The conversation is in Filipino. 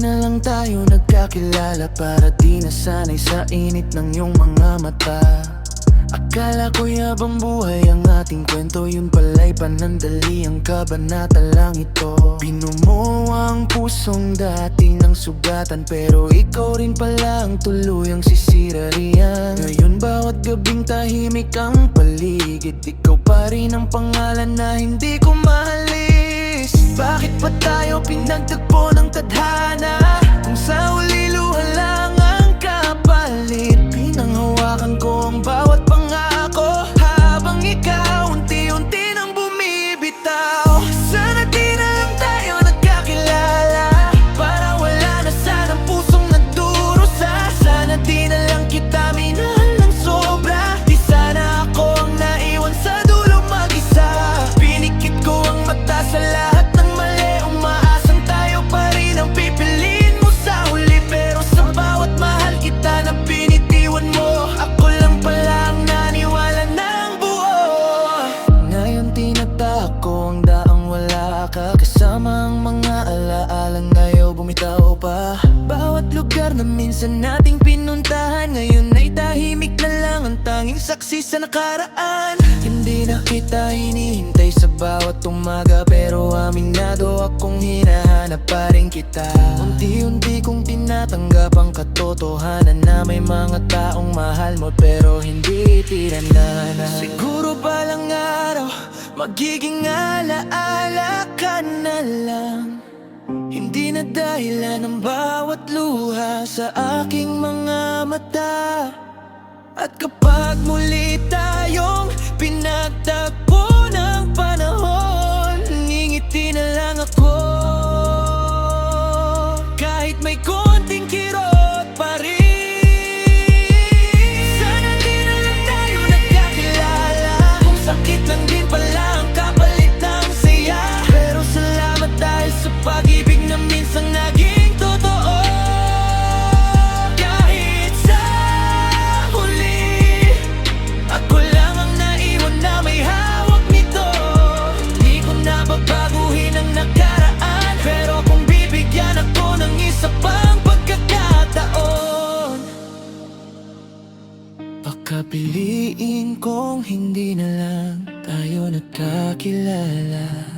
na lang tayo nagkakilala, para di nasanay sa init ng iyong mga mata. Akala ko yabang buhay ang ating kwento, yun pala'y panandali, ang kabanata lang ito. Binumo ang pusong dati ng sugatan, pero ikaw rin pala ang tuluyang sisira riyan. Ngayon bawat gabing tahimik ang paligid, ikaw pa rin ang pangalan na hindi ko maalis. Bakit pa tayo pinagtagpo ng tadhana, kung sa huli luha lang ang kapalit? Pinanghawakan ko ang bawat pangako, habang ikaw unti-unti nang bumibitaw. Sana di na lang tayo nagkakilala, para wala na sanang pusong nagdurusa. Sana di na lang kita minahal ng sobra, di sana ako ang naiwan sa dulo mag-isa. Pinikit ko ang mata sa lahat ng mali, umaasang tayo pa rin ang pipiliin mo sa huli. Pero sa bawat mahal kita na binitiwan mo, ako lang pala ang naniwala ng buo. Ngayon tinatak ko ang daang wala ka, kasama ang mga alaalang ayaw bumitaw pa. Bawat lugar na minsan nating pinuntahan, ngayon ay tahimik na lang ang tanging saksi sa nakaraan. Hindi na kita hinihintay sa bawat umaga, pero aminado akong hinahanap pa rin kita. Unti-unti kong tinatanggap ang katotohanan na may mga taong mahal mo pero hindi tiranan. Siguro balang araw magiging alaala ka na lang, hindi na dahilan ng bawat luha sa aking mga mata. At kapag muli tayong pinagtagpo ng panahon, ngingiti na lang ako, kahit may konting kirot pa rin. Sana di na lang tayo nagkakilala, kung sakit lang din pala ang kapalit ng saya. Pero salamat dahil sa pag-ibig na minsang naging totoo. Kahit sa huli, ako lang ang naiwan na may hawak nito. Hindi ko na babaguhin ang nakaraan, pero kung bibigyan ako ng isa pang pagkakataon, baka piliin kong hindi na lang tayo nagkakilala.